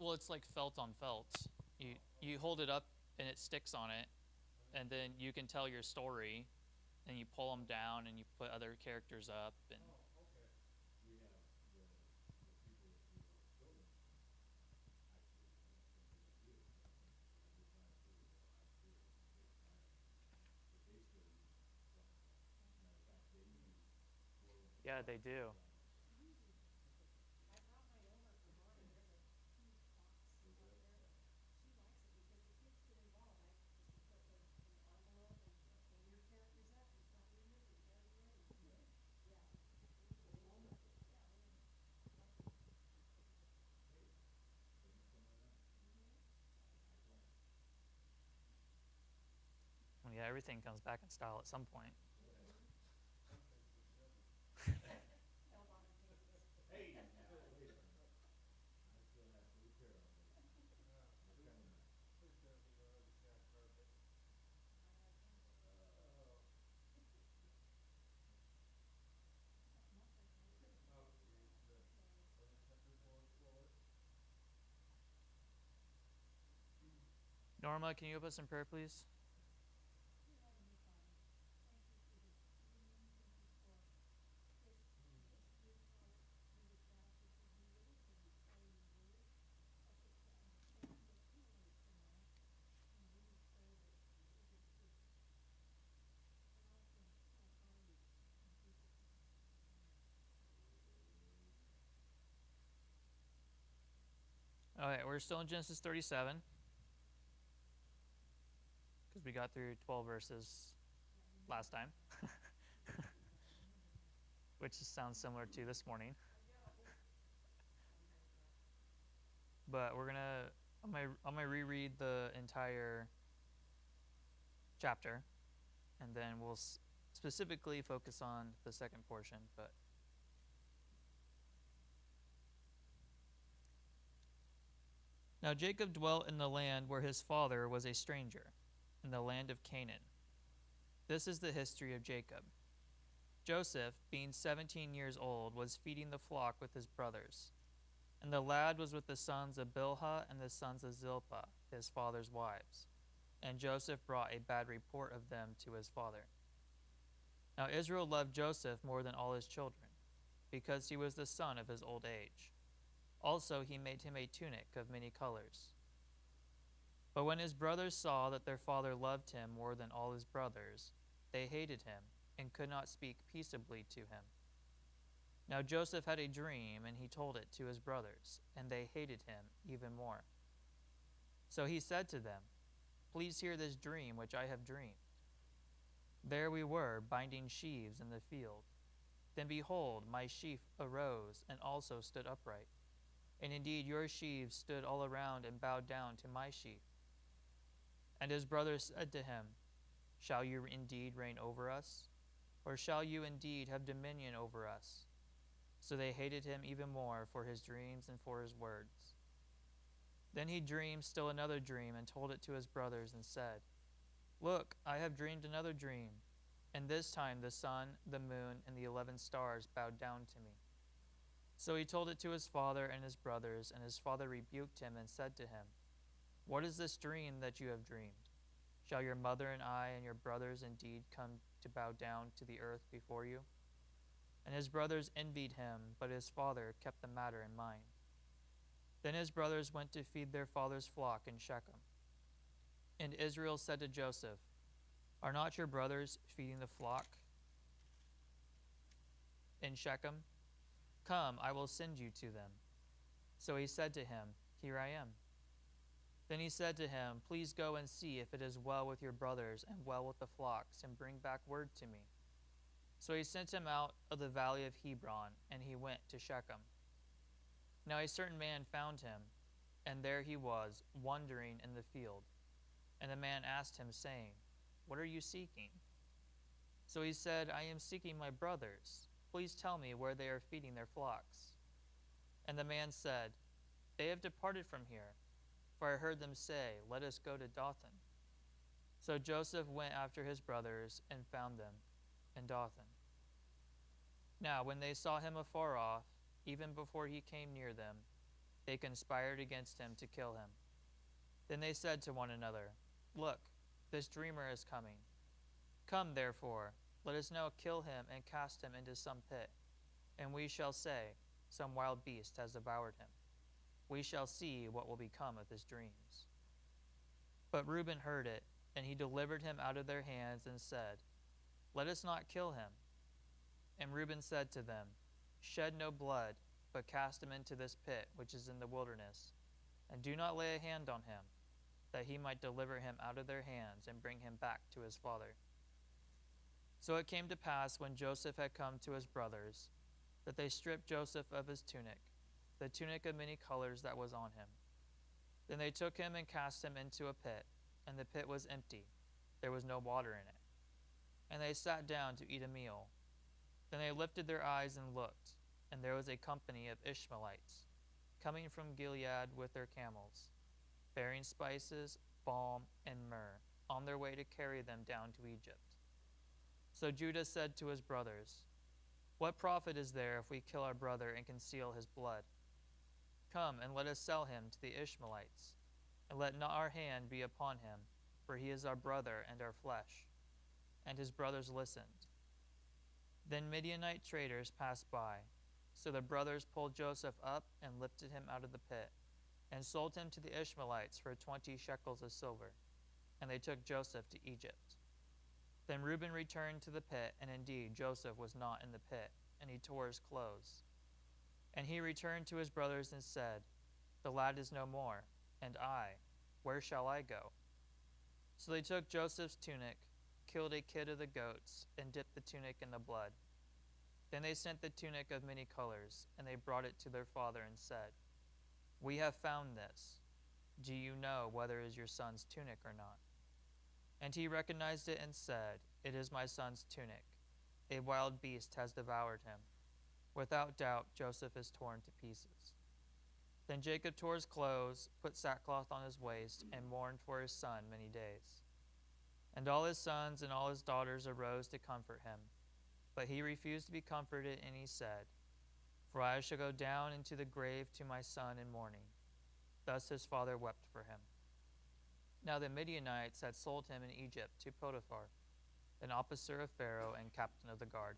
Well, it's like felt on felt. You hold it up and it sticks on it, and then you can tell your story, and you pull them down and you put other characters up and. Okay. We have the people who are building actually think they do. I did not see it last year. They tried, but they still use felt. Matter of fact, they use woven Yeah, they felt do. down there. I brought mine over for Bonnie. There's a huge box Is out it? there. She likes it because the kids get involved. I just put the envelope and pull your characters up and stop your movie. There's ready. Yeah. Wonderful. Yeah. Hey, bring us some of that. I plan. Well, yeah, everything comes back in style at some point. No bottom pages. Hey, now, wait a minute. I still have to repair all this. They're coming back. Please don't be on the sad carpet. I have some. Oh. Oh, geez, the checkerboard floor. Norma, can you open us in prayer, please? Dear Heavenly Father, thank you for this evening. Thank you for this beautiful little chapter to be with us and to study your word. Help us to understand what you want us to know. And we pray that you will just help and help our week. In Jesus' name, All right, we're still in Genesis 37 because we got through 12 verses last time, which sounds similar to this morning. But I'm gonna reread the entire chapter, and then we'll specifically focus on the second portion. But now Jacob dwelt in the land where his father was a stranger, in the land of Canaan. This is the history of Jacob. Joseph, being 17 years old, was feeding the flock with his brothers. And the lad was with the sons of Bilhah and the sons of Zilpah, his father's wives. And Joseph brought a bad report of them to his father. Now Israel loved Joseph more than all his children, because he was the son of his old age. Also he made him a tunic of many colors. But when his brothers saw that their father loved him more than all his brothers, they hated him and could not speak peaceably to him. Now Joseph had a dream, and he told it to his brothers, and they hated him even more. So he said to them, "Please hear this dream which I have dreamed. There we were, binding sheaves in the field. Then behold, my sheaf arose and also stood upright. And indeed your sheaves stood all around and bowed down to my sheaf." And his brothers said to him, "Shall you indeed reign over us? Or shall you indeed have dominion over us?" So they hated him even more for his dreams and for his words. Then he dreamed still another dream and told it to his brothers and said, "Look, I have dreamed another dream. And this time the sun, the moon, and the 11 stars bowed down to me." So he told it to his father and his brothers, and his father rebuked him and said to him, "What is this dream that you have dreamed? Shall your mother and I and your brothers indeed come to bow down to the earth before you?" And his brothers envied him, but his father kept the matter in mind. Then his brothers went to feed their father's flock in Shechem. And Israel said to Joseph, "Are not your brothers feeding the flock in Shechem? Come, I will send you to them." So he said to him, "Here I am." Then he said to him, "Please go and see if it is well with your brothers and well with the flocks, and bring back word to me." So he sent him out of the valley of Hebron, and he went to Shechem. Now a certain man found him, and there he was, wandering in the field. And the man asked him, saying, "What are you seeking?" So he said, "I am seeking my brothers. Please tell me where they are feeding their flocks." And the man said, "They have departed from here, for I heard them say, 'Let us go to Dothan.'" So Joseph went after his brothers and found them in Dothan. Now when they saw him afar off, even before he came near them, they conspired against him to kill him. Then they said to one another, "Look, this dreamer is coming. Come, therefore, let us now kill him and cast him into some pit, and we shall say, some wild beast has devoured him. We shall see what will become of his dreams." But Reuben heard it, and he delivered him out of their hands and said, "Let us not kill him." And Reuben said to them, "Shed no blood, but cast him into this pit which is in the wilderness, and do not lay a hand on him, that he might deliver him out of their hands and bring him back to his father." So it came to pass, when Joseph had come to his brothers, that they stripped Joseph of his tunic, the tunic of many colors that was on him. Then they took him and cast him into a pit, and the pit was empty, there was no water in it. And they sat down to eat a meal. Then they lifted their eyes and looked, and there was a company of Ishmaelites coming from Gilead with their camels, bearing spices, balm, and myrrh, on their way to carry them down to Egypt. So Judah said to his brothers, "What profit is there if we kill our brother and conceal his blood? Come, and let us sell him to the Ishmaelites, and let not our hand be upon him, for he is our brother and our flesh." And his brothers listened. Then Midianite traders passed by. So the brothers pulled Joseph up and lifted him out of the pit, and sold him to the Ishmaelites for 20 shekels of silver. And they took Joseph to Egypt. Then Reuben returned to the pit, and indeed Joseph was not in the pit, and he tore his clothes. And he returned to his brothers and said, "The lad is no more, and I, where shall I go?" So they took Joseph's tunic, killed a kid of the goats, and dipped the tunic in the blood. Then they sent the tunic of many colors, and they brought it to their father and said, "We have found this. Do you know whether it is your son's tunic or not?" And he recognized it and said, "It is my son's tunic. A wild beast has devoured him. Without doubt, Joseph is torn to pieces." Then Jacob tore his clothes, put sackcloth on his waist, and mourned for his son many days. And all his sons and all his daughters arose to comfort him. But he refused to be comforted, and he said, "For I shall go down into the grave to my son in mourning." Thus his father wept for him. Now the Midianites had sold him in Egypt to Potiphar, an officer of Pharaoh and captain of the guard.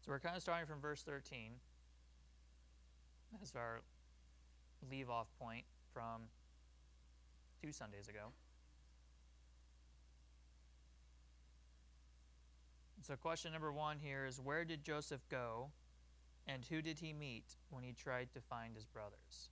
So we're kind of starting from verse 13 as our leave-off point from 2 Sundays ago. So question number 1 here is, where did Joseph go, and who did he meet when he tried to find his brothers?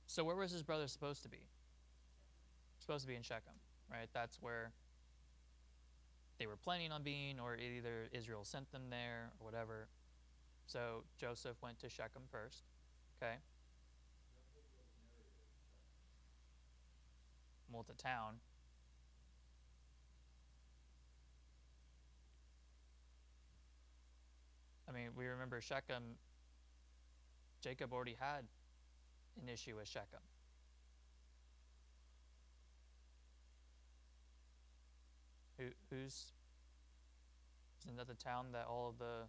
So where was his brother supposed to be? Supposed to be in Shechem, right? That's where they were planning on being, or either Israel sent them there or whatever. So Joseph went to Shechem first, okay? Well, it's a town. I mean, we remember Shechem, Jacob already had an issue with Shechem. Who's, isn't that the town that all of the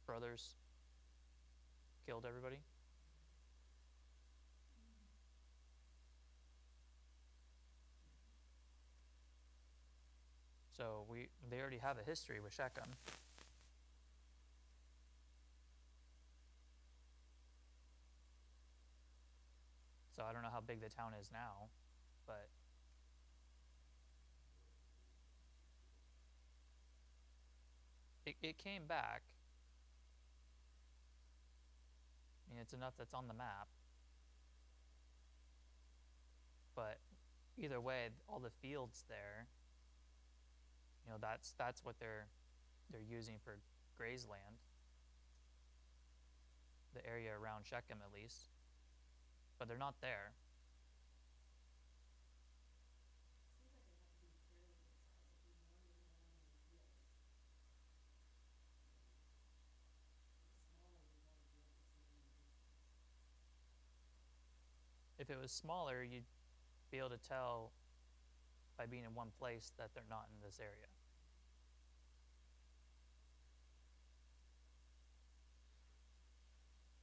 brothers killed everybody? So they already have a history with Shechem. So I don't know how big the town is now, but it came back. I mean, it's enough that's on the map. But either way, all the fields there, that's what they're using for grazeland. The area around Shechem, at least. But they're not there. Seems like they have to be fairly good size if you know you're gonna have that many fields. If it's smaller, you won't be able to see them in the distance. If it was smaller, you'd be able to tell by being in one place that they're not in this area.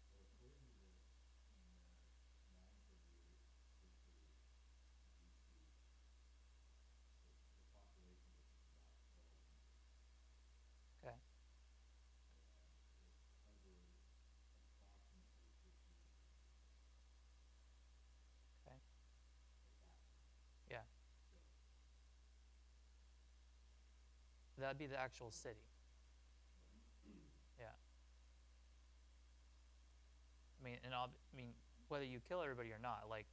So according to this, in 938 century BC, the population was about 1,200. Okay. And it covered approximately 1,500 people Okay. at that time. Yeah. So, That'd be the actual city. Yeah. I mean, whether you kill everybody or not, like,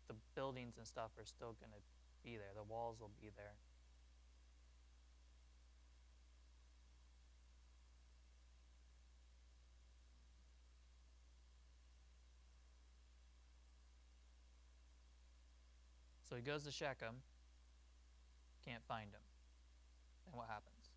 the buildings and stuff are still going to be there. The walls will be there. So he goes to Shechem, can't find him. Then what happens?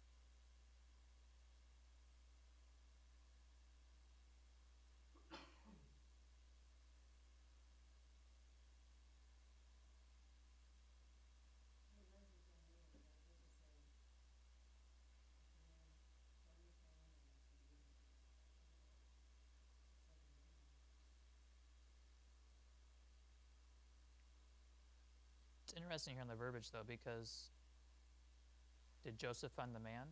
He runs into him anyway, right? Does it say, the man found his man and he wouldn't be something like that? It's interesting here in the verbiage, though, because did Joseph find the man?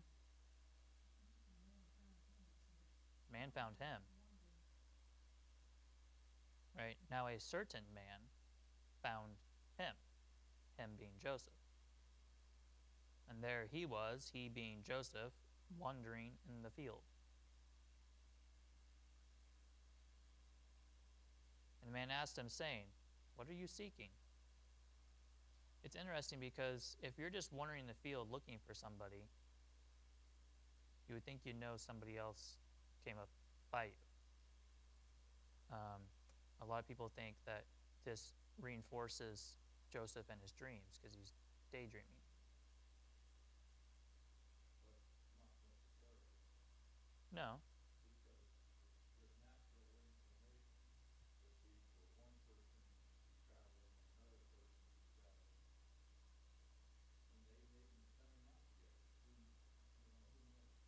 Man found him. Right? Now a certain man found him being Joseph. And there he was, he being Joseph, wandering in the field. And the man asked him, saying, "What are you seeking?" It's interesting because if you're just wandering in the field looking for somebody, you would think you'd know somebody else came up by you. A lot of people think that this reinforces Joseph and his dreams because he's daydreaming. but not necessarily. No. Because there's natural inclination would be for one person to be traveling and another person to be traveling. And they may be coming out together. Who knows? Or not.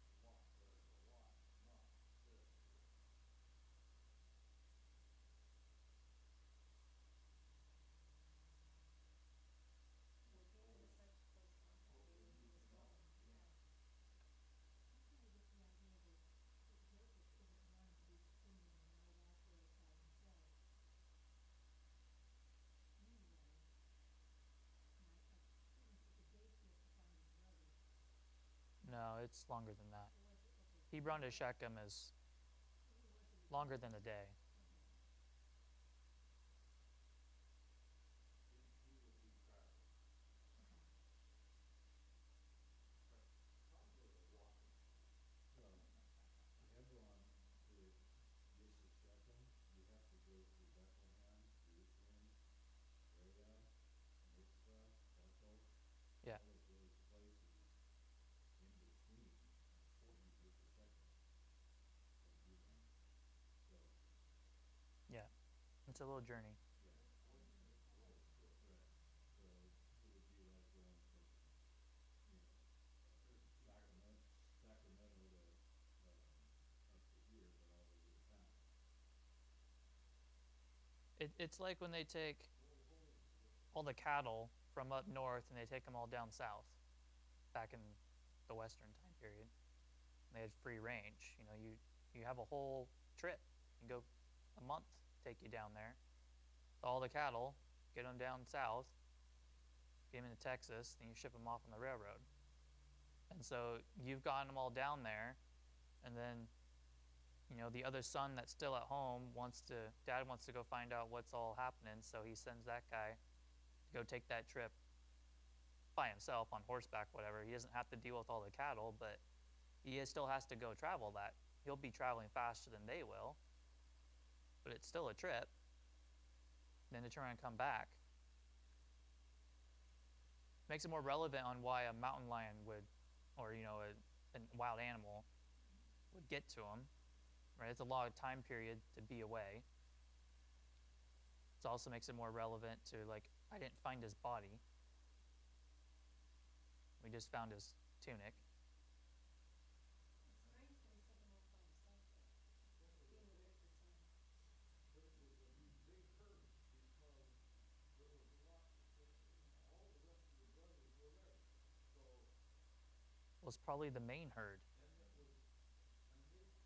Or why not this or Well, being in such close contact, what they would knew he need was to know? gone, Yeah. yeah. I'm trying to get the idea that Joseph isn't one to be spending the night out there by himself. Anyway, and it's a day trip to find his brother. No, it's longer than that. Or was it, okay. Hebron to Shechem is So he was in the longer day. than a day. Okay. He would be traveling. Okay. Probably a walking. Well, Hebron, to get to Shechem, you have to go through Bethlehem, Jerusalem, Raya, Mitzvah, Bethel, Yeah. all of those places in between before you get to Shechem from Hebron. So, Yeah. It's a little journey. Yeah. It's a little short. right, so it would be like going from, Here's Sacramento to, up to here, but all the way to town. It's like when they take what was all the cattle from up north and they take them all down south back in the Western time period. And they had free range. You have a whole trip. You go a month, take you down there. All the cattle, get them down south, get them into Texas, then you ship them off on the railroad. And so you've gotten them all down there, And then, the other son that's still at home dad wants to go find out what's all happening, so he sends that guy to go take that trip by himself on horseback, whatever. He doesn't have to deal with all the cattle, but he still has to go travel that. He'll be traveling faster than they will, but it's still a trip. Then to try and come back. Makes it more relevant on why a mountain lion would, or a wild animal would get to him, right? It's a long time period to be away. It also makes it more relevant to, like, I didn't find his body. We just found his tunic. It's strange when he sent him off by himself, though, being away for so long. But it was a big herd because there was a lot, all the rest of the brothers were there. So, Was probably the main herd.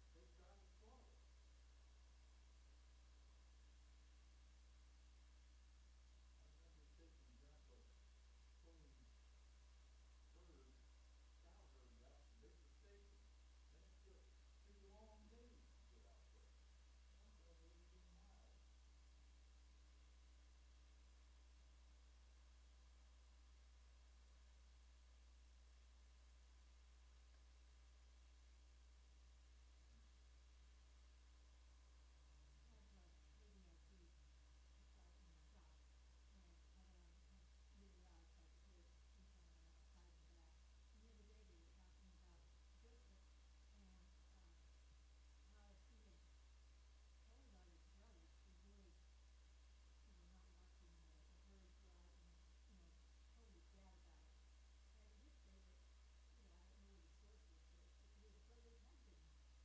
and they traveled far. I remember taking Grandpa pulling cow herds out to Baker Station, and it took 2 long days to get out there. Some of them 18 miles. I have video too, in my shop, and I had on really loud so I could hear me telling them outside and back. And the other day they were talking about Joseph and how he had told about his brothers to really, not watching the herds go out, and told his dad about it. And he did say that, I don't know where the source was for this, but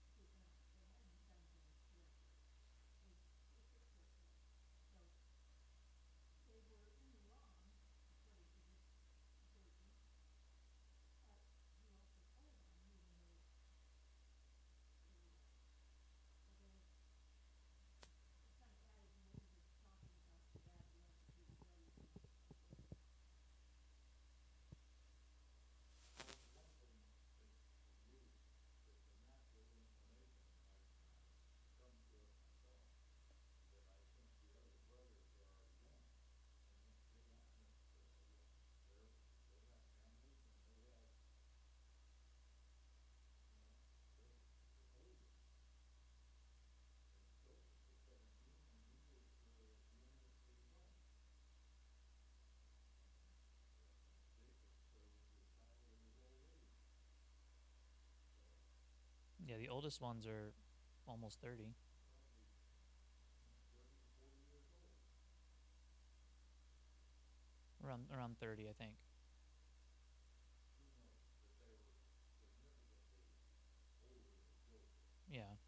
his brothers had been taken out. They hadn't done things correctly. They fixed themselves. So they were in the wrong, according to this version, but he also told on them even though they were right. So there was, it kind of added to what we were talking about, the bad blood between the brothers and so forth. Well, one thing is it's a natural inclination, it comes to us myself, that I think the other brothers are already gone. And they aren't necessarily gone. They have families and they have, they're older. And Joseph was 17 when he was the youngest of his own. Jacob served the child in his old age. So, Yeah, the oldest ones are almost 30. probably 30 to 40 years old. Around 30, I think. Who knows? But they were significantly older than Joseph. Yeah.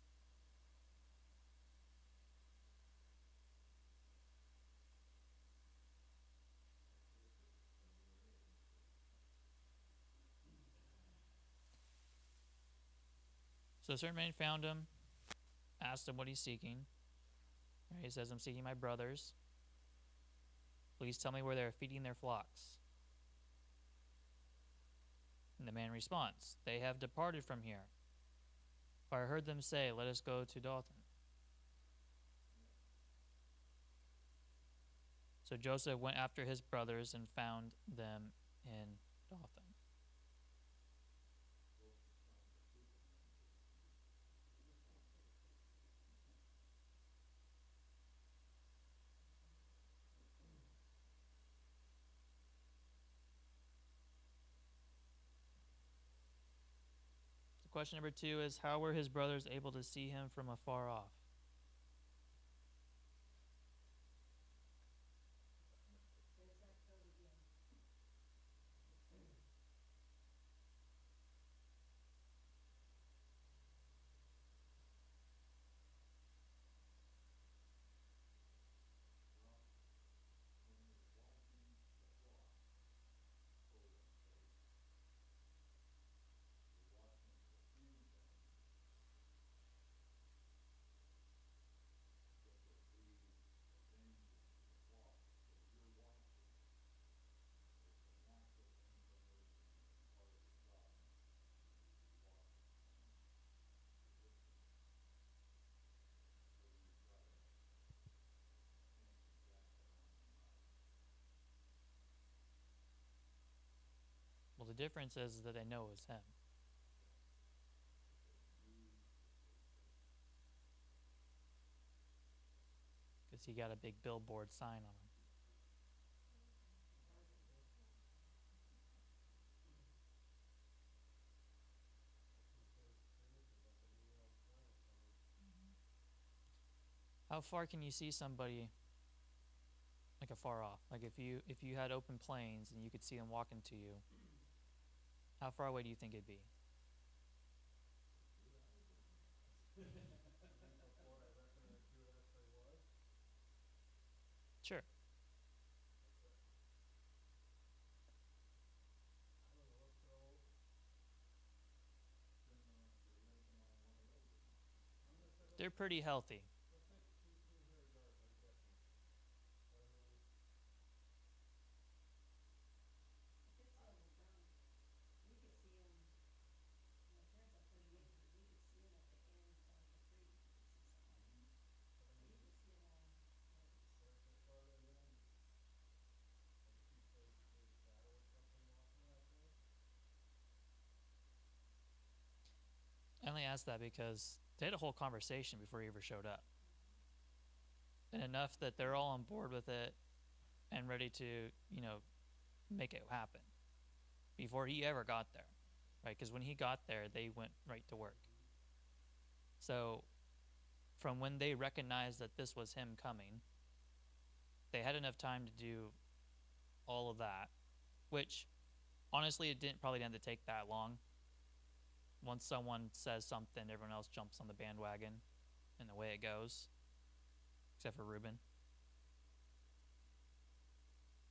So a certain man found him, asked him what he's seeking. Right, he says, I'm seeking my brothers. Please tell me where they're feeding their flocks. And the man responds, they have departed from here. For I heard them say, let us go to Dothan. So Joseph went after his brothers and found them in Dothan. Joseph sounds like Superman to me. So question number 2 is, how were his brothers able to see him from afar off? There's that code again. Well, when you're watching the flock, so to say, you're watching for anything the difference is that they know it was him. Because he got a big billboard sign on him. How far can you see somebody, like afar off? Like if you had open plains and you could see them walking to you, how far away do you think it'd be? Before I recognized who it actually was, Sure. I don't know, throw, Depends on if you're limping on one leg or not. I'm gonna say, They're pretty healthy. let's say 200-300 yards, I'm guessing. I mean, I could see 'em from, we could see 'em, my parents have 30 acres, we could see 'em at the end of the creek, we could see somebody. but I So mean, you could see 'em all ways. what if they're farther in? Like if you say there's a shadow or something walking right there? I only asked that because they had a whole conversation before he ever showed up. And enough that they're all on board with it and ready to, make it happen before he ever got there, right? Because when he got there, they went right to work. So from when they recognized that this was him coming, they had enough time to do all of that, which honestly, it probably didn't have to take that long. Once someone says something, everyone else jumps on the bandwagon, and away it goes, except for Reuben.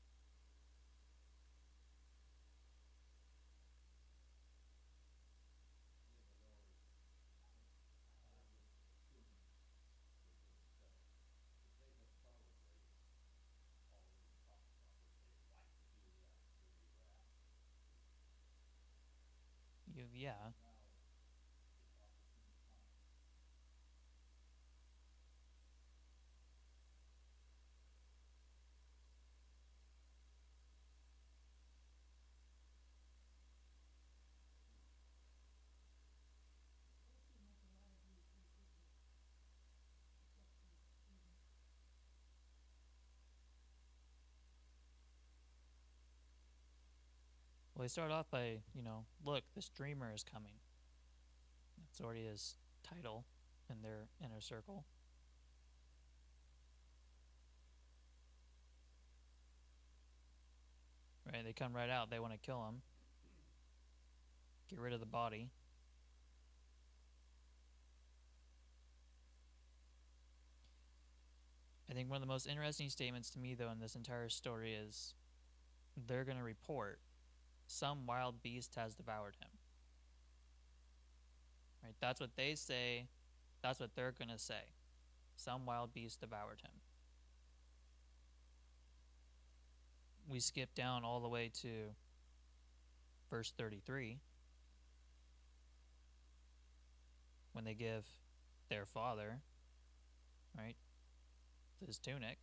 Yeah, but I was just assuming with himself, that they had probably already talked about what they'd like to do after where you're at. Yeah. Now, it's opportune time. It does seem like a lot of these people, except for Stephen, Well, they start off by, look, this dreamer is coming. That's already his title in their inner circle. Right? They come right out. They want to kill him, get rid of the body. I think one of the most interesting statements to me, though, in this entire story is they're going to report some wild beast has devoured him. Right? That's what they say. That's what they're going to say. Some wild beast devoured him. We skip down all the way to verse 33 when they give their father, right, his tunic.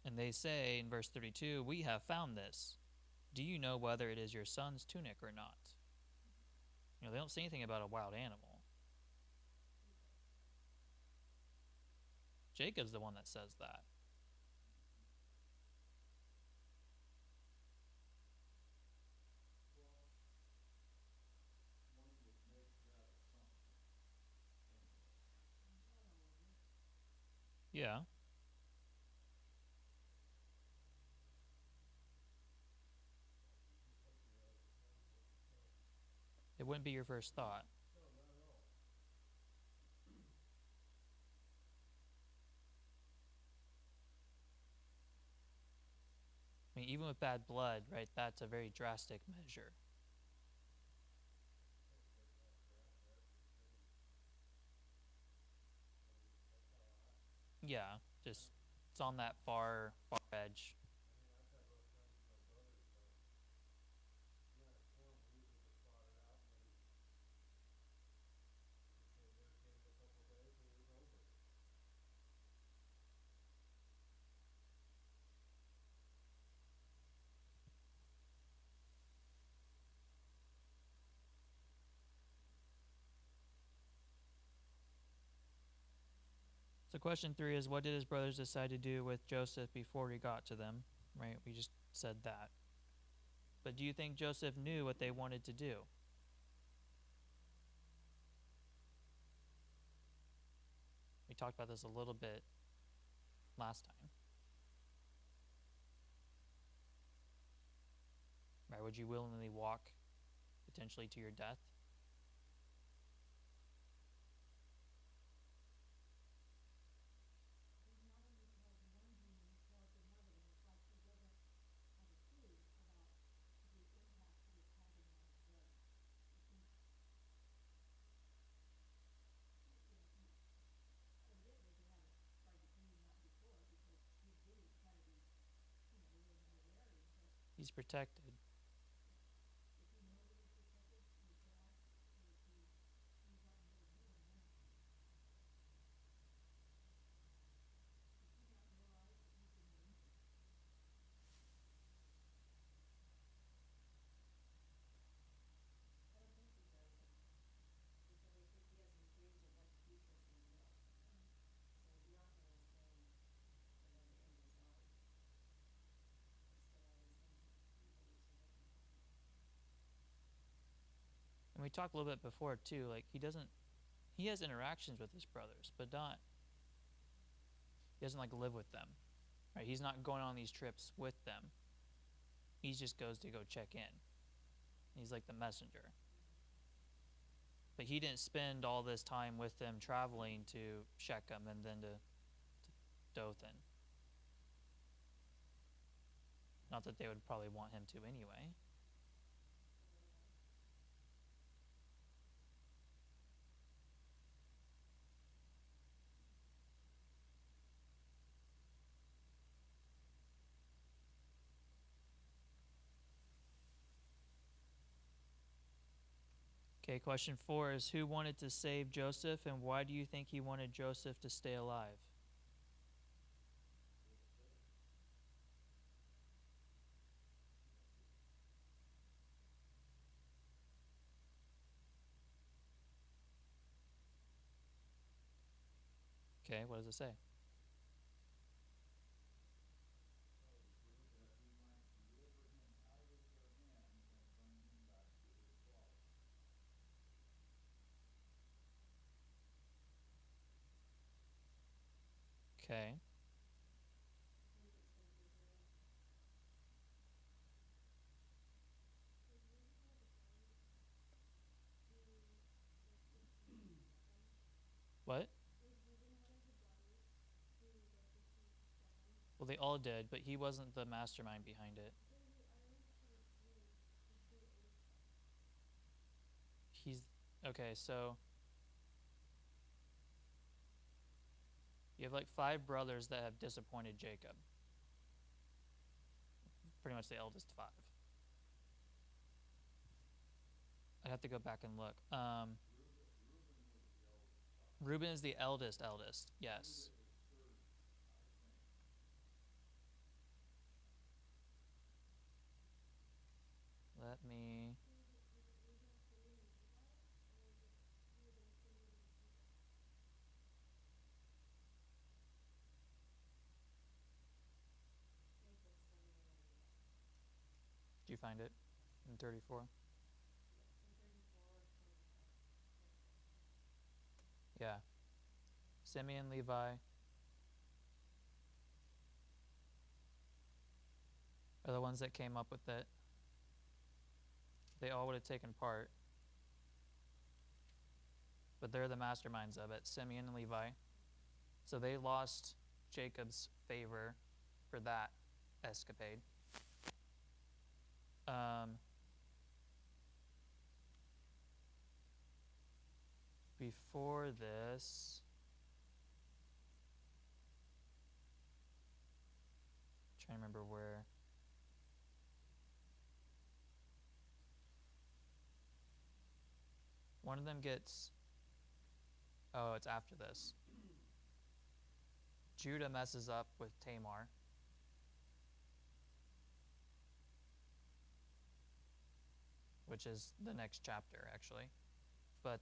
And they say in verse 32, "We have found this. Do you know whether it is your son's tunic or not?" They don't say anything about a wild animal. Jacob's the one that says that. Well, one would make that assumption anyway. Yeah. It wouldn't be your first thought. No, not at all. I mean, even with bad blood, right, that's a very drastic measure. Yeah, just it's on that far edge. I mean, I've had rough times with my brothers, but if you had a corn, we usually just fought it out, and then the same year came in a couple of days, and it was over. question 3 is, what did his brothers decide to do with Joseph before he got to them? Right? We just said that. But do you think Joseph knew what they wanted to do? We talked about this a little bit last time. Right? Would you willingly walk potentially to your death? He not only tells one dream, he tells another, and it's like he doesn't have a clue about the impact that it's having on his brother. He, evidently they haven't tried to clean him up before because he's getting kind of these, a little more wary, but He's protected. does he know that he's protected? Does God, or is he, he's not never knowing that? Does he not realize that he's in danger? I don't think he does, because I think he has dreams of what the future's gonna look. So he's not gonna say, the end is nigh. Instead, I just think he believes in what can happen. And we talked a little bit before too, like he has interactions with his brothers, but he doesn't like live with them. Right? He's not going on these trips with them. He just goes to go check in. He's like the messenger. But he didn't spend all this time with them traveling to Shechem and then to Dothan. Not that they would probably want him to anyway. Okay, question 4 is, who wanted to save Joseph, and why do you think he wanted Joseph to stay alive? Okay, what does it say? that he might deliver him out of their hands and bring him back to his father. Okay. What? Well, they all did, but he wasn't the mastermind behind it. He's okay, so you have like 5 brothers that have disappointed Jacob. Pretty much the eldest 5. I'd have to go back and look. Reuben is the eldest, yes. Let me. Did you find it in 34? Yeah. Simeon, Levi are the ones that came up with it. They all would have taken part. But they're the masterminds of it, Simeon and Levi. So they lost Jacob's favor for that escapade. Before this, I'm trying to remember where. One of them gets. Oh, it's after this. Judah messes up with Tamar. Which is the next chapter, actually. But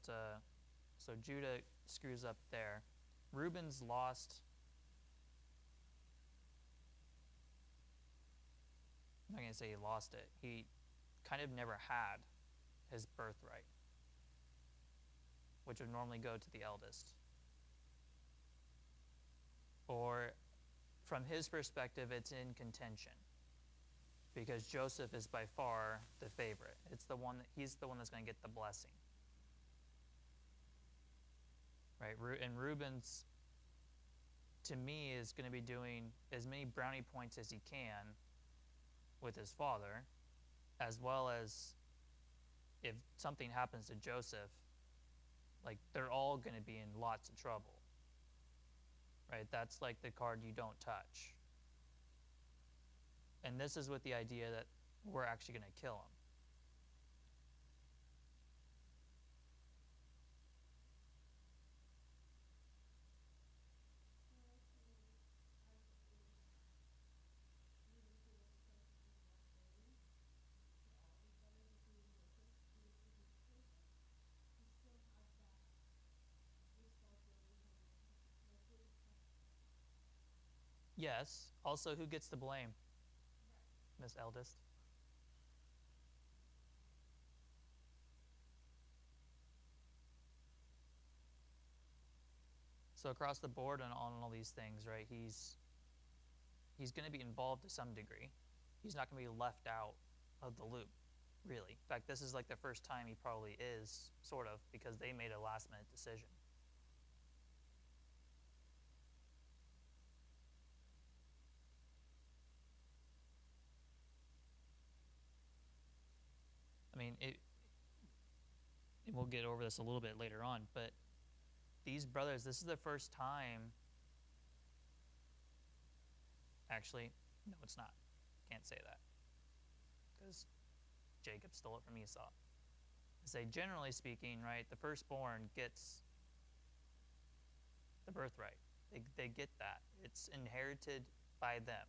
so Judah screws up there. Reuben's lost. I'm not going to say he lost it. He kind of never had his birthright, which would normally go to the eldest. Or from his perspective, it's in contention because Joseph is by far the favorite. He's the one that's going to get the blessing. Right? And Reuben's, to me, is going to be doing as many brownie points as he can with his father, as well as if something happens to Joseph, like they're all going to be in lots of trouble. Right? That's like the card you don't touch. And this is with the idea that we're actually going to kill him. Yes. Also, who gets the blame? Miss Eldest. So across the board and on all these things, right? He's going to be involved to some degree. He's not going to be left out of the loop, really. In fact, this is like the first time he probably is, sort of, because they made a last-minute decision. I mean, and we'll get over this a little bit later on, but these brothers, this is the first time. Actually, no, it's not. Can't say that because Jacob stole it from Esau. I say, generally speaking, right, the firstborn gets the birthright. They get that. It's inherited by them.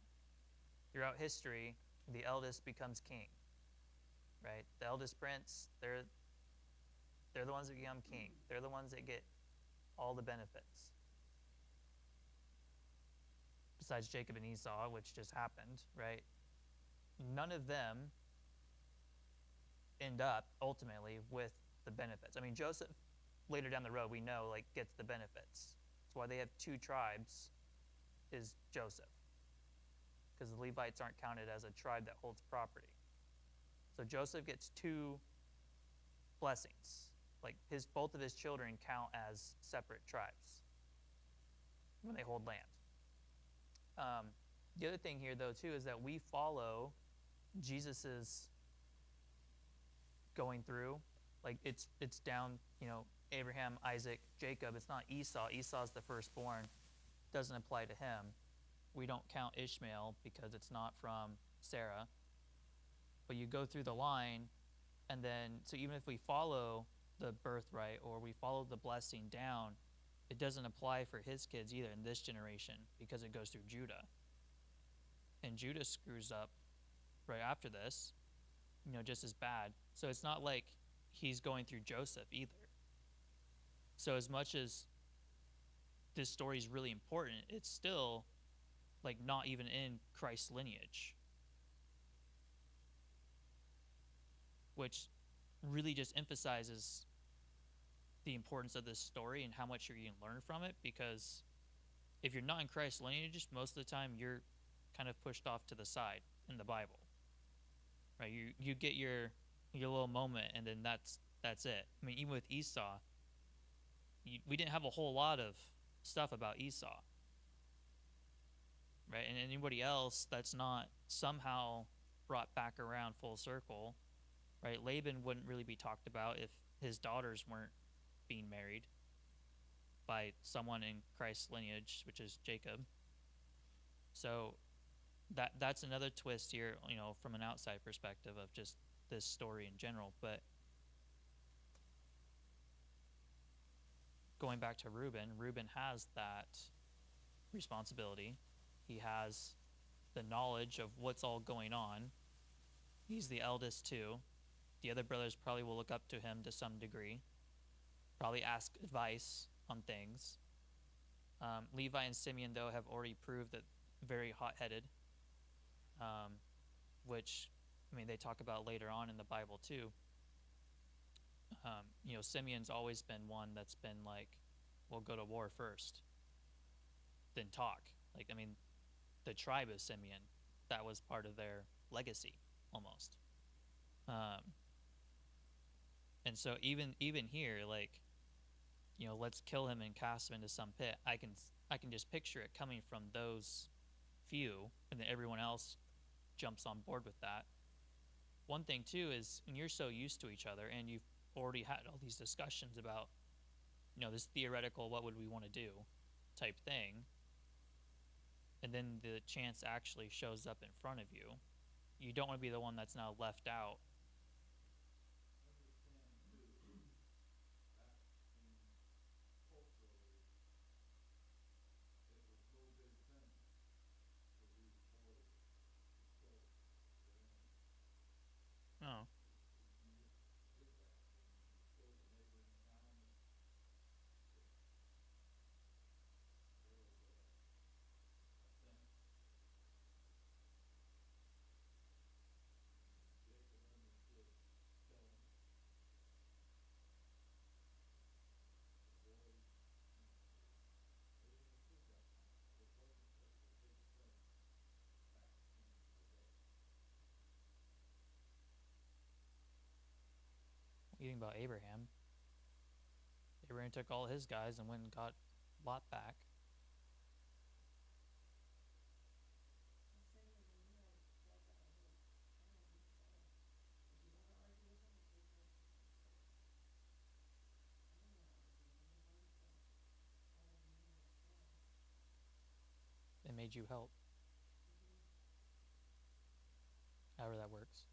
Throughout history, the eldest becomes king, right? The eldest prince, they're the ones that become king. They're the ones that get all the benefits. Besides Jacob and Esau, which just happened, right? None of them end up ultimately with the benefits. I mean, Joseph, later down the road, we know, like, gets the benefits. That's why they have 2 tribes, is Joseph. Because the Levites aren't counted as a tribe that holds property. So Joseph gets 2 blessings. Like, both of his children count as separate tribes when they hold land. The other thing here, though, too, is that we follow Jesus's going through. Like, it's down, Abraham, Isaac, Jacob. It's not Esau. Esau's the firstborn. Doesn't apply to him. We don't count Ishmael because it's not from Sarah. But you go through the line, and then, so even if we follow the birthright or we follow the blessing down, it doesn't apply for his kids either in this generation because it goes through Judah. And Judah screws up right after this, just as bad. So it's not like he's going through Joseph either. So as much as this story is really important, it's still like not even in Christ's lineage, which really just emphasizes the importance of this story and how much you can learn from it, because if you're not in Christ's lineage, most of the time you're kind of pushed off to the side in the Bible, right? You get your little moment, and then that's it. I mean, even with Esau, we didn't have a whole lot of stuff about Esau, right? And anybody else that's not somehow brought back around full circle, right? Laban wouldn't really be talked about if his daughters weren't being married by someone in Christ's lineage, which is Jacob. So that's another twist here, from an outside perspective of just this story in general. But going back to Reuben has that responsibility. He has the knowledge of what's all going on. He's the eldest too. The other brothers probably will look up to him to some degree, probably ask advice on things. Levi and Simeon, though, have already proved that very hot-headed, which, I mean, they talk about later on in the Bible too. Simeon's always been one that's been like, we'll go to war first, then talk. Like, I mean, the tribe of Simeon, that was part of their legacy almost. And so even here, like, let's kill him and cast him into some pit. I can just picture it coming from those few, and then everyone else jumps on board with that. One thing too is when you're so used to each other and you've already had all these discussions about, this theoretical what would we want to do type thing, and then the chance actually shows up in front of you, you don't want to be the one that's now left out. Understand too, back in culturally, it was no big thing for these boys to kill their enemy. Oh, You just did that, and you killed a neighboring town. There was a thing. Jacob understood killing. The boys, they understood that now. It wasn't such a big thing back in the day. what do you think about Abraham? Abraham took all his guys and went and got Lot back. And Simeon and Levi broke up a whole town, so if you wanna argue with them, it's your choice. I don't wanna argue with them, they've already spent all their money on a farm. They made you help, Mm-hmm. however that works.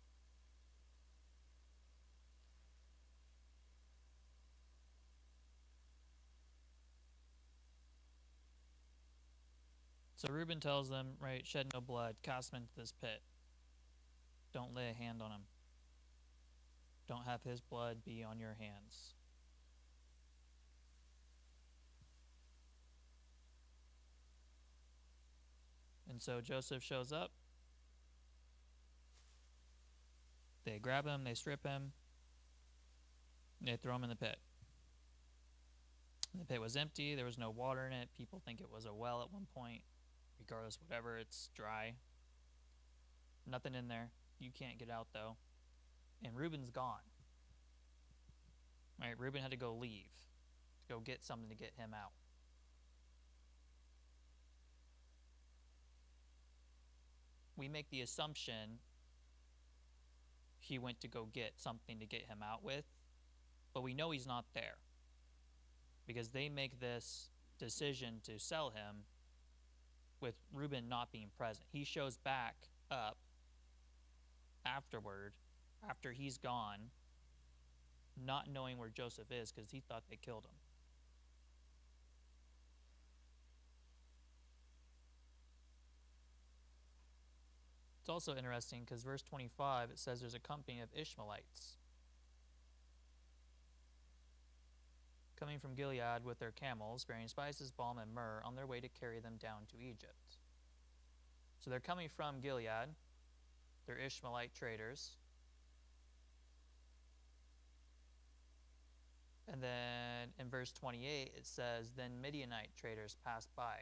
So Reuben tells them, right, shed no blood, cast him into this pit. Don't lay a hand on him. Don't have his blood be on your hands. And so Joseph shows up. They grab him, they strip him, and they throw him in the pit. The pit was empty, there was no water in it. People think it was a well at one point. Regardless, whatever, it's dry. Nothing in there. You can't get out, though. And Reuben's gone. Right? Reuben had to go leave, to go get something to get him out. We make the assumption he went to go get something to get him out with, but we know he's not there because they make this decision to sell him with Reuben not being present. He shows back up afterward, after he's gone, not knowing where Joseph is because he thought they killed him. It's also interesting because verse 25, it says there's a company of Ishmaelites coming from Gilead with their camels, bearing spices, balm, and myrrh, on their way to carry them down to Egypt. So they're coming from Gilead. They're Ishmaelite traders. And then in verse 28, it says, then Midianite traders passed by.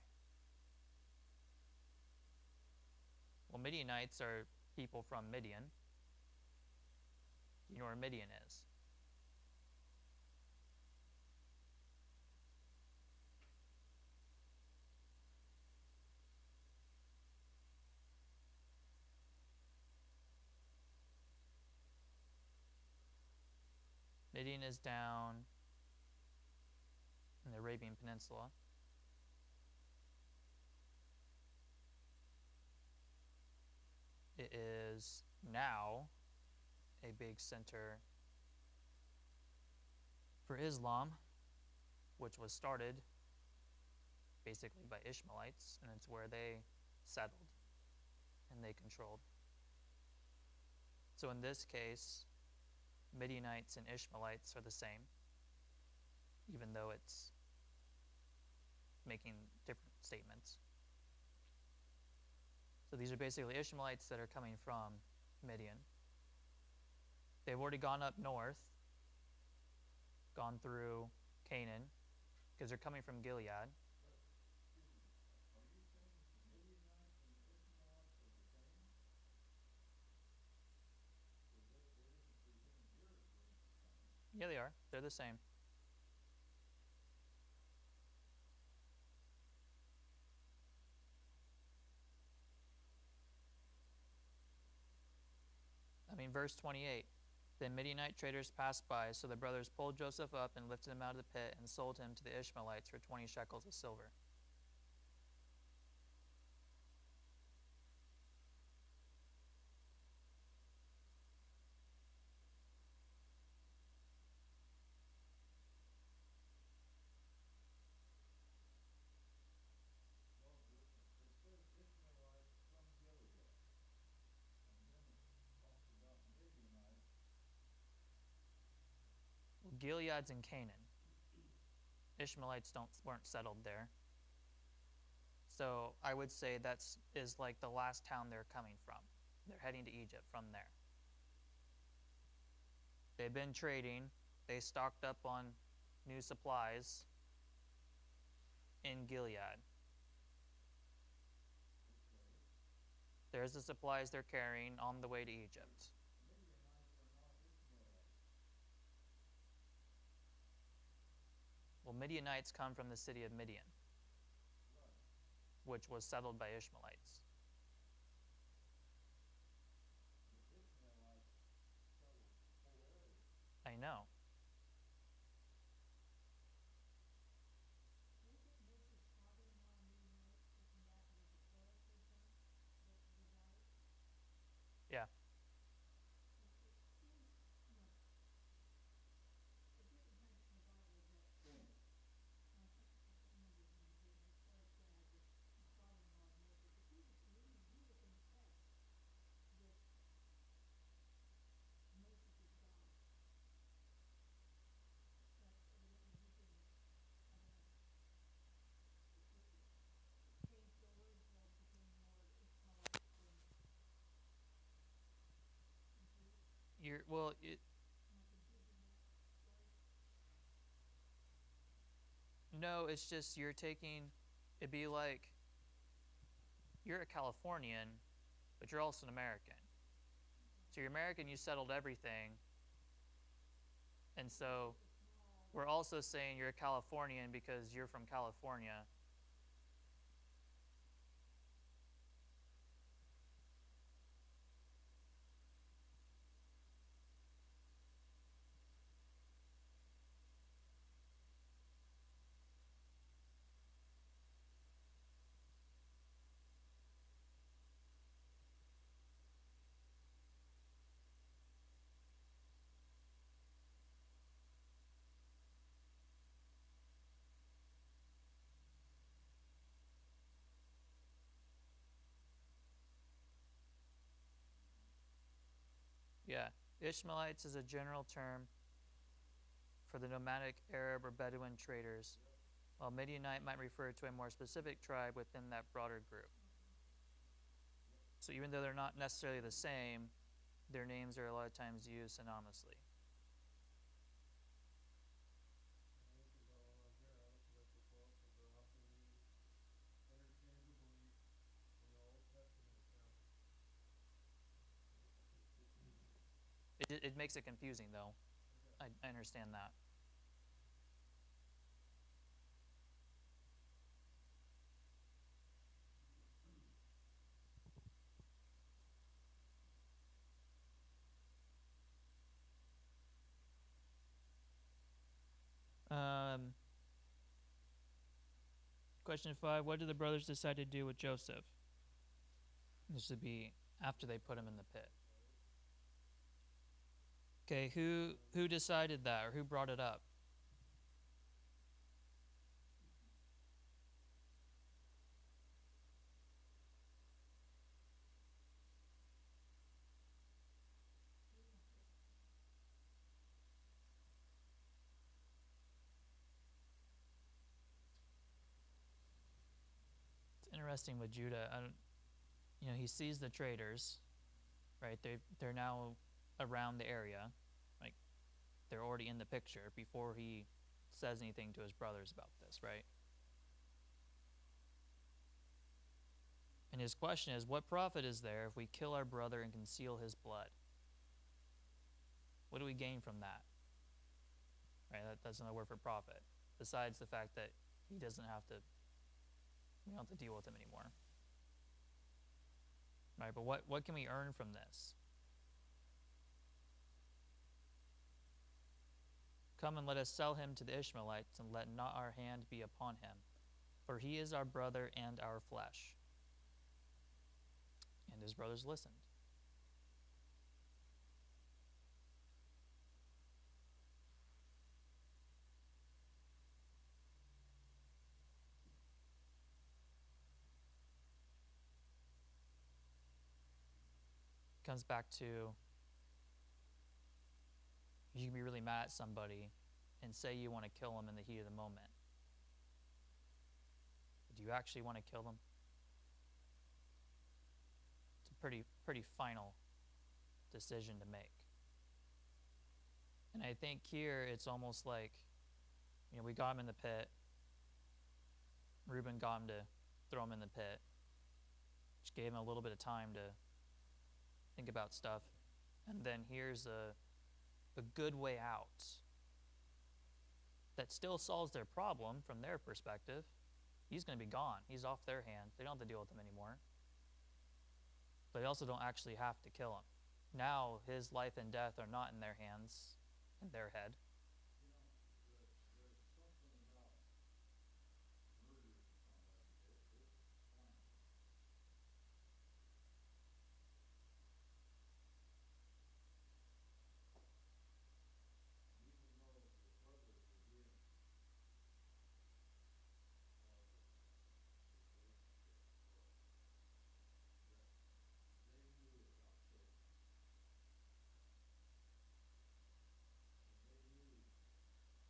Well, Midianites are people from Midian. You know where Midian is? Midian is down in the Arabian Peninsula. It is now a big center for Islam, which was started basically by Ishmaelites, and it's where they settled and they controlled. So in this case, Midianites and Ishmaelites are the same, even though it's making different statements. So these are basically Ishmaelites that are coming from Midian. They've already gone up north, gone through Canaan, because they're coming from Gilead. Excuse me, are you saying the Midianites and the Ishmaelites are the same? Because they're just presented here as being the same. Yeah, they are. They're the same. Verse 28. Then Midianite traders passed by, so the brothers pulled Joseph up and lifted him out of the pit and sold him to the Ishmaelites for 20 shekels of silver. Well, it says Ishmaelites from Gilead, and then it talks about Midianites. Well, Gilead's in Canaan. Ishmaelites weren't settled there. So I would say is like the last town they're coming from. They're heading to Egypt from there. They've been trading. They stocked up on new supplies in Gilead. Okay. There's the supplies they're carrying on the way to Egypt. Midianites are not Ishmaelites. Well, Midianites come from the city of Midian, Right. which was settled by Ishmaelites. The Ishmaelites settled the whole area. I know. Wasn't Moses' father-in-law Midianite? Isn't that where the 12 came from? The daughters? Yeah. It seems, at different times in the Bible that, I can't remember his name again, as far as Gad, the father-in-law of Moses, but he was in the text with Moses' God. But evidently he can, came forward, became more Ishmaelite than Jews. Well, Am I confusing that story? no, it's just it'd be like you're a Californian, but you're also an American. So you're American, you settled everything. And so we're also saying you're a Californian because you're from California. Yeah. Ishmaelites is a general term for the nomadic Arab or Bedouin traders, while Midianite might refer to a more specific tribe within that broader group. So even though they're not necessarily the same, their names are a lot of times used synonymously. And this is all on here, I looked it up before, because they're often used interchangeably in the Old Testament accounts. It makes it confusing, though. Okay. I understand that. Question 5. What did the brothers decide to do with Joseph? This would be after they put him in the pit. Okay, who decided that, or who brought it up? interesting with Judah. He sees the traders, right? They're now around the area, like they're already in the picture before he says anything to his brothers about this, right? And his question is, what profit is there if we kill our brother and conceal his blood? What do we gain from that? Right? That's another word for profit. Besides the fact that we don't have to deal with him anymore. Right? But what can we earn from this? Come and let us sell him to the Ishmaelites, and let not our hand be upon him, for he is our brother and our flesh. And his brothers listened. Comes back to, you can be really mad at somebody and say you want to kill them in the heat of the moment. But do you actually want to kill them? It's a pretty final decision to make. And I think here it's almost like, we got him in the pit. Reuben got him to throw him in the pit. Just gave him a little bit of time to think about stuff. And then here's a good way out that still solves their problem from their perspective. He's going to be gone. He's off their hands. They don't have to deal with him anymore. But they also don't actually have to kill him. Now his life and death are not in their hands, in their head. There's something about murdering somebody. It's planned. And even though the brothers were being relationship, but they knew about killing. And they knew very plainly that if ever word got out to their father, they're done.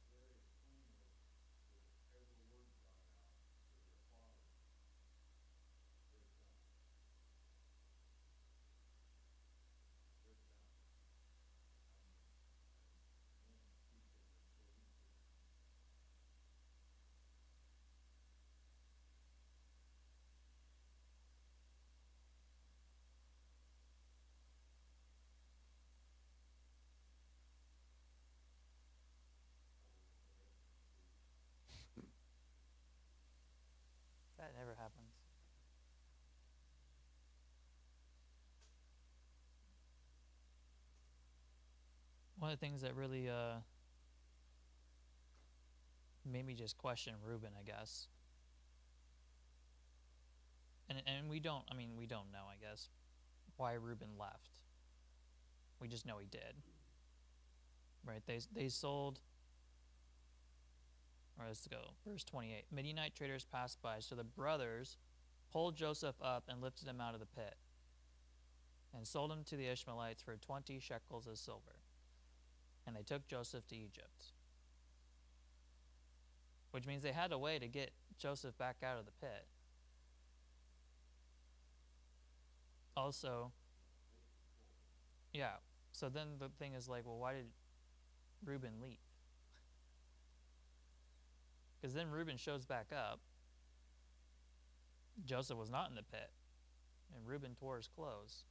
They're done. I mean, and won't keep them until he's dead. That never happens. One of the things that really made me just question Reuben, I guess. And we don't know, I guess, why Reuben left. We just know he did. Right? They sold, or let's go, verse 28. Midianite traders passed by, so the brothers pulled Joseph up and lifted him out of the pit, and sold him to the Ishmaelites for 20 shekels of silver. And they took Joseph to Egypt. Which means they had a way to get Joseph back out of the pit. Also, yeah, so then the thing is like, well, why did Reuben leave? Because then Reuben shows back up. Joseph was not in the pit, and Reuben tore his clothes.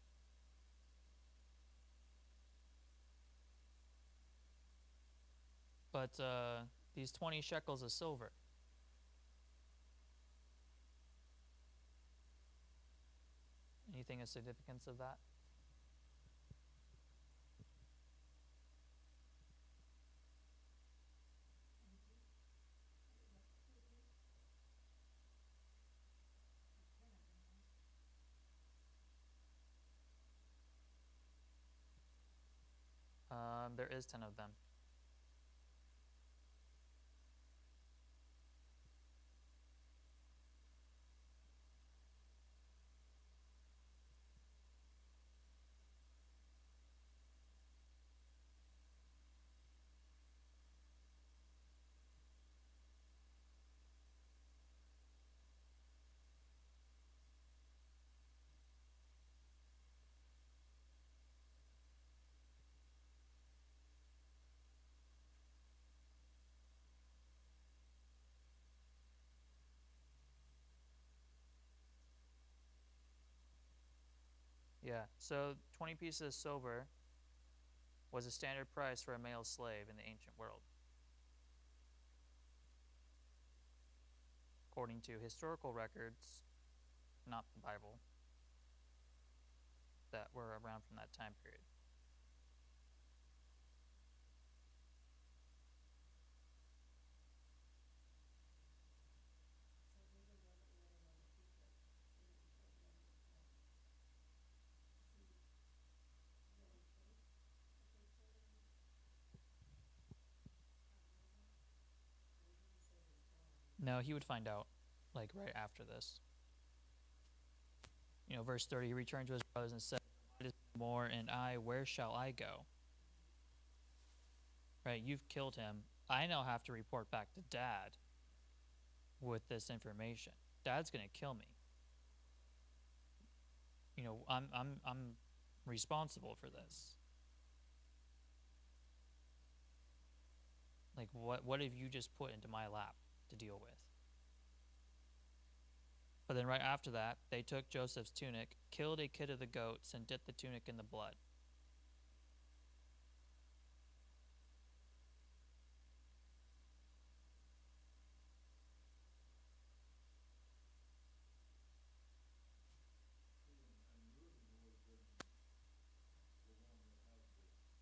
But these 20 shekels of silver. Anything of significance of that? There is 10 of them. Yeah. So 20 pieces of silver was a standard price for a male slave in the ancient world. According to historical records, not the Bible, that were around from that time period. So Jacob wasn't letting on the secret. He wasn't letting see what he thinks that they told him about him. Or he just said he was wrong. No, he would find out, like right after this. Verse 30, he returned to his brothers and said, "My might is no more, and I, where shall I go?" Right? You've killed him. I now have to report back to Dad with this information. Dad's gonna kill me. I'm responsible for this. Like, what have you just put into my lap to deal with? But then right after that, they took Joseph's tunic, killed a kid of the goats, and dipped the tunic in the blood. See, and Reuben would have been the one that had to take the coat into the death. I mean, Reuben was the one important to the story.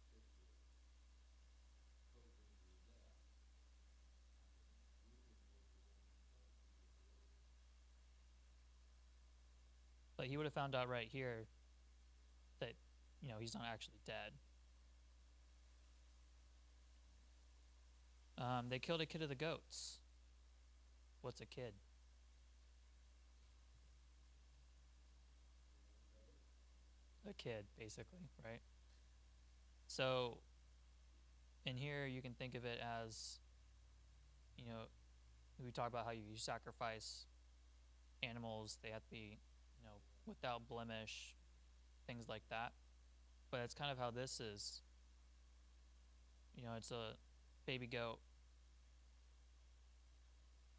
But he would have found out right here that, he's not actually dead. They killed a kid of the goats. What's a kid? A kid, basically, right? So, in here, you can think of it as, we talk about how you sacrifice animals, they have to be, without blemish, things like that. But it's kind of how this is. It's a baby goat.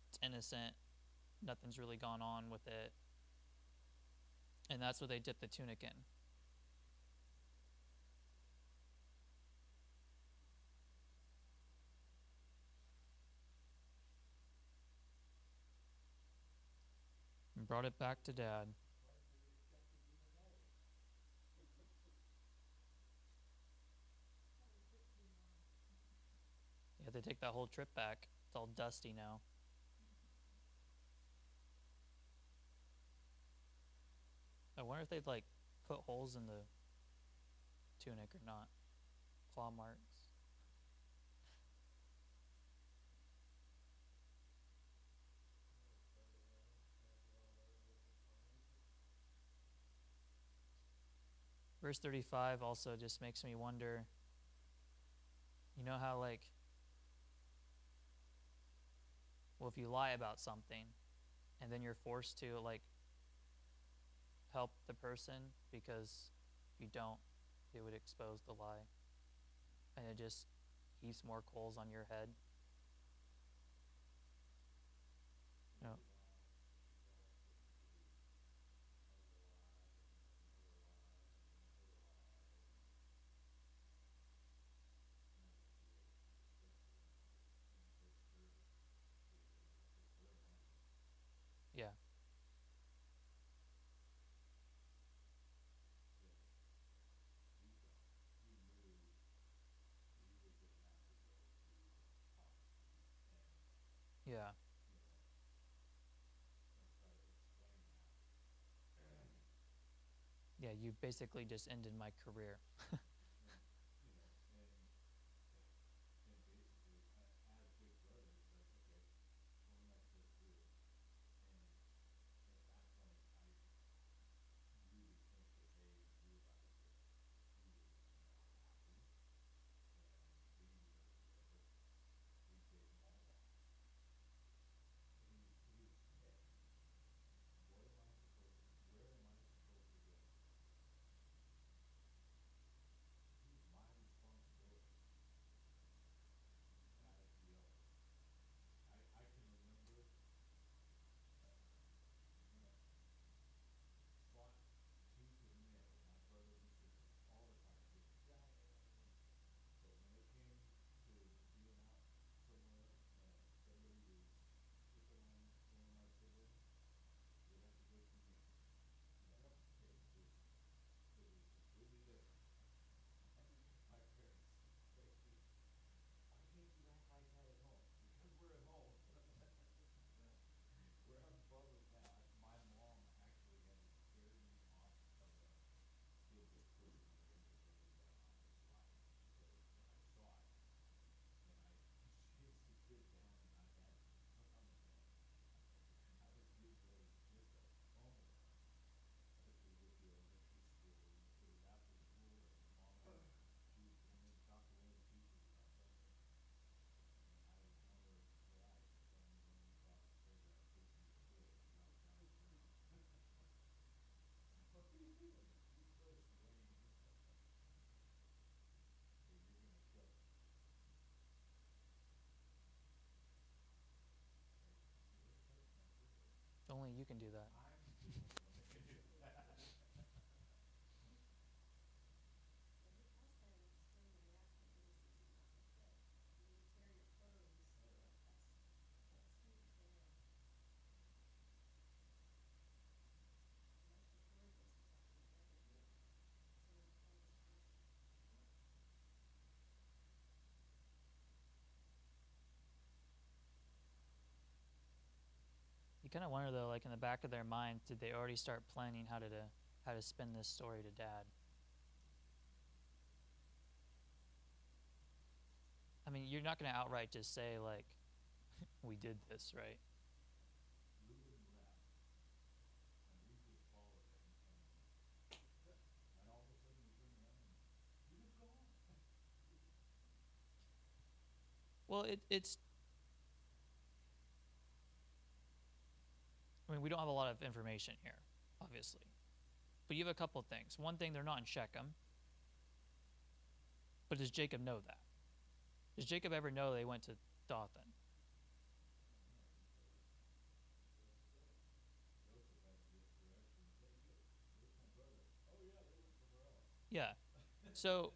It's innocent. Nothing's really gone on with it. And that's what they dip the tunic in. And brought it back to Dad. Why did they kept it in the nose? Probably took too long. Yeah, they take that whole trip back. It's all dusty now. I wonder if they'd like put holes in the tunic or not. Claw marks. Verse 35 also just makes me wonder, how well, if you lie about something and then you're forced to help the person because if you don't, it would expose the lie. And it just heaps more coals on your head. No. Yeah. Yeah. Yeah, you basically just ended my career. And basically, as big brother, it's like, okay, what am I supposed to do? And at that point, I really think that they realized that he was not happy, and being that he gave them all back. And he was sick. What am I supposed to, where am I supposed to go? can do that. I'm the only one that can do that. But he has that extreme reaction when he sees you not look good. I mean, you tear your clothes. Oh, yeah. That's huge there. Most mature horses have to be very Yeah. concerned for this person. Yeah. You kind of wonder though, like in the back of their mind, did they already start planning how to spin this story to Dad? I mean, you're not going to outright just say like, "We did this," right? Reuben left, and we just followed him, and all of a sudden we turn around and he was gone. Well, it's. I mean, we don't have a lot of information here, obviously, but you have a couple of things. One thing, they're not in Shechem, but does Jacob know that? Does Jacob ever know they went to Dothan? Joseph had to get directions. Hey, where's my brother? Oh yeah, they went somewhere else. Yeah. So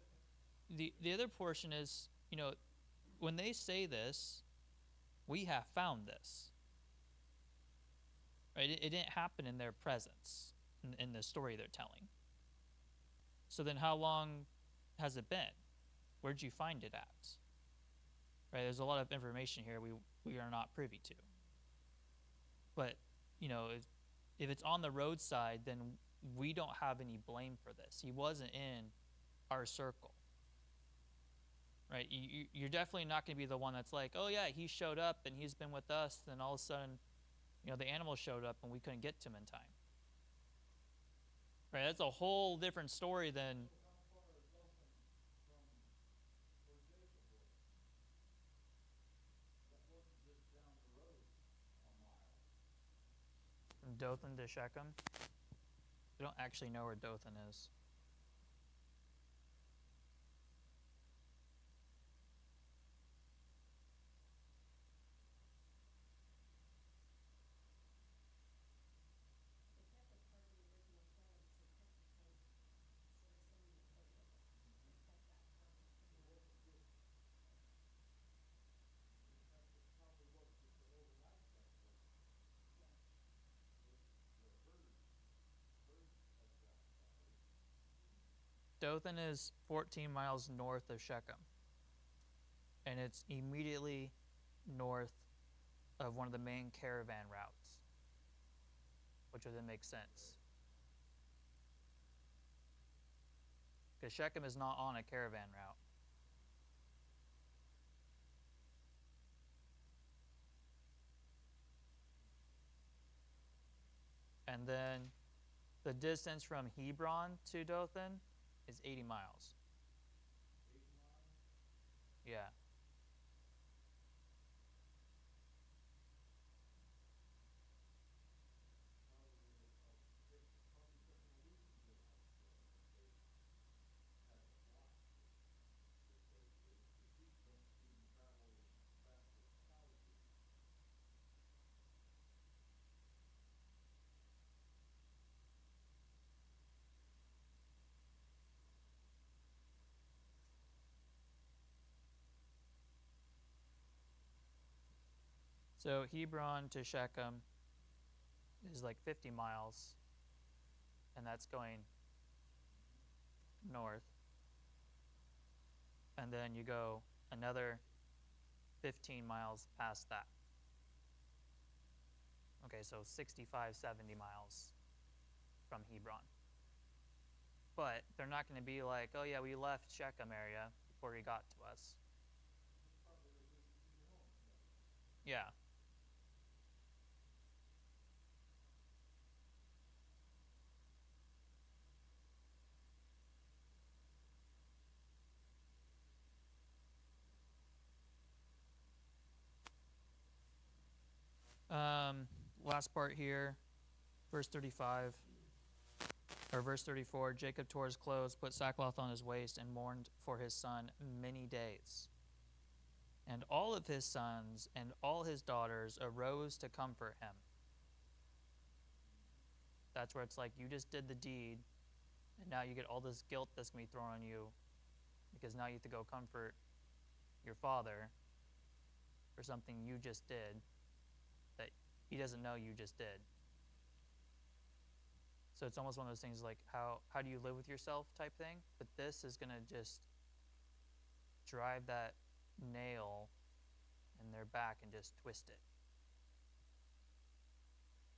the other portion is, when they say this, we have found this. Right? It didn't happen in their presence in the story they're telling. So then how long has it been? Where'd you find it at? Right? There's a lot of information here we are not privy to. But, if it's on the roadside, then we don't have any blame for this. He wasn't in our circle. Right? You're definitely not going to be the one that's like, oh yeah, he showed up and he's been with us, then all of a sudden, the animal showed up and we couldn't get to him in time. Right? That's a whole different story than. So how far is Dothan from where Jacob was? That wasn't just down the road a mile. From Dothan to Shechem. I don't actually know where Dothan is. They kept it part of the original film, so technically, sort of same as what it is. They kept that part in It there. wasn't just, in fact, it probably wasn't just the overnight thing, was it? Yeah. The herd had gotten tired. Dothan is 14 miles north of Shechem. And it's immediately north of one of the main caravan routes, which would then make sense. Because Shechem is not on a caravan route. And then the distance from Hebron to Dothan is 80 miles. 80 miles? Yeah. Probably took them a week to get out there if they had a flock. Because the sheep don't even travel as fast as cows do. So Hebron to Shechem is like 50 miles, and that's going north. And then you go another 15 miles past that. Okay, so 65, 70 miles from Hebron. But they're not going to be like, oh yeah, we left Shechem area before he got to us. It's probably a visit to your home area. Yeah. Last part here, verse 35, or verse 34, Jacob tore his clothes, put sackcloth on his waist, and mourned for his son many days. And all of his sons and all his daughters arose to comfort him. That's where it's like you just did the deed, and now you get all this guilt that's going to be thrown on you because now you have to go comfort your father for something you just did that he doesn't know you just did. So it's almost one of those things like how do you live with yourself type thing, but this is going to just drive that nail in their back and just twist it.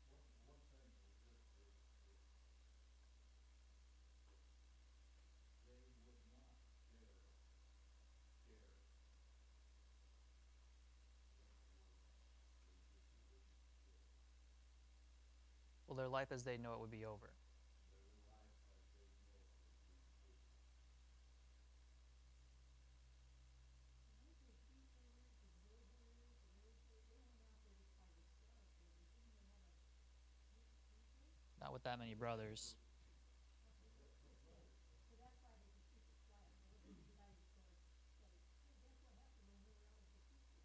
One thing is that they would not dare share what they just wouldn't share. Well, their life as they know it would be over. Their life as they know it would be over. Weren't they truth-tellers and go-getters and they hung out there just by themselves, but didn't they have a group of people? Not with that many brothers. Okay, so that's why they could keep it quiet. They wasn't united to say, hey, guess what happened when we were out with the sisters?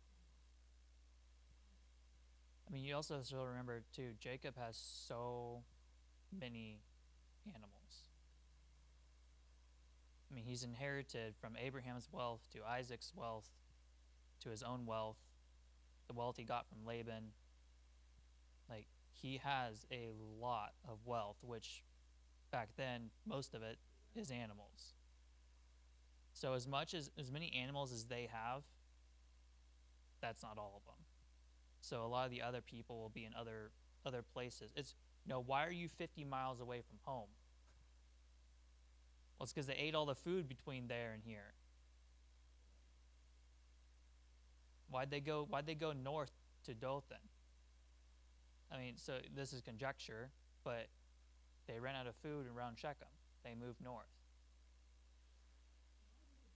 I mean, you also have to remember too, Jacob has so many animals. I mean, he's inherited from Abraham's wealth to Isaac's wealth to his own wealth, the wealth he got from Laban. Like, he has a lot of wealth, which back then, most of it is animals. So as many animals as they have, that's not all of them. So a lot of the other people will be in other places. It's why are you 50 miles away from home? Well, it's because they ate all the food between there and here. Why'd they go north to Dothan? I mean, so this is conjecture, but they ran out of food around Shechem. They moved north.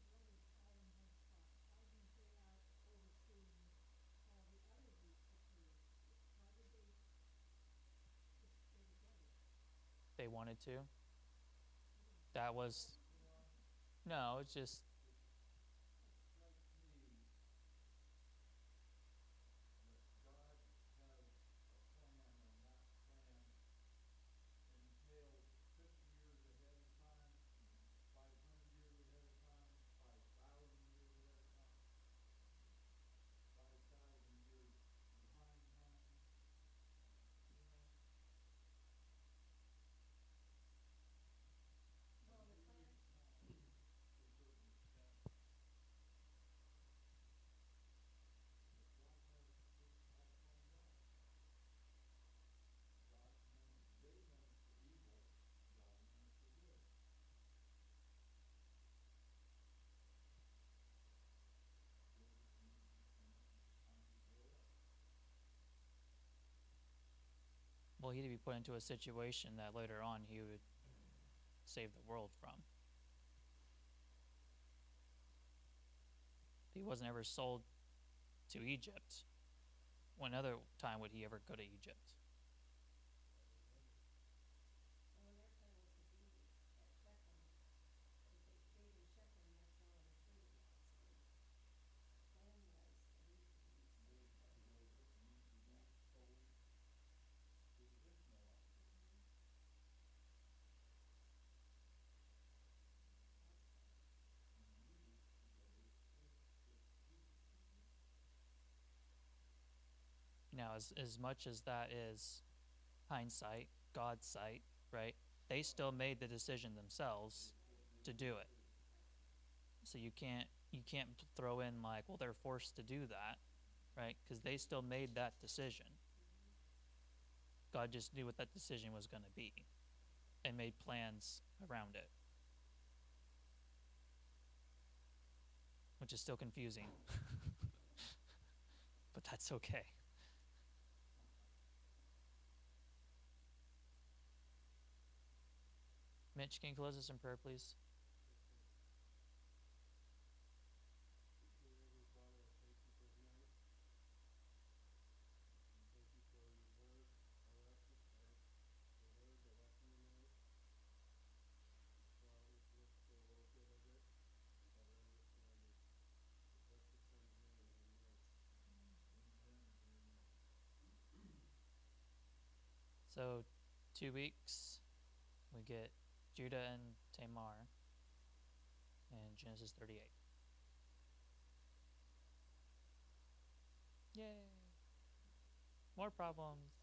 Why did his brothers all in one spot? Why didn't they out overseeing all the other groups of herds? Why did they just stay together? They wanted to. That was no. It's just Strikes me that God has a plan, and that plan entails 50 years ahead of time, 500 years ahead of time, 5,000 years ahead of time, 5,000 years behind time. You know, No, the we plan, to a certain extent, but God has this all planned out. They meant it for evil, God meant it for good. Still just needs time to grow up. well, he'd be put into a situation that later on he would save the world from. He wasn't ever sold to Egypt. When other time would he ever go to Egypt? well, and their plan was to be at Shechem, because they stayed in Shechem, and that's not on the trading route, so the plan was that he was gonna be Was staying there. to be sold to the Ishmaelites. That's funny. He needed to go with Jesus. Now, as much as that is hindsight, God's sight, right? They still made the decision themselves to do it. So you can't throw in like, well, they're forced to do that, right? Because they still made that decision. God just knew what that decision was going to be and made plans around it, which is still confusing. But that's okay. Mitch, can you close us in prayer, please? Dear Heavenly Father, I thank you for tonight. I thank you for your word, our lesson, the word, the lesson tonight. Allow me to look for a little bit of it and better understand it. In your precious son's name, amen. Amen. Amen. So 2 weeks, we get Judah and Tamar in Genesis 38. Yay! More problems.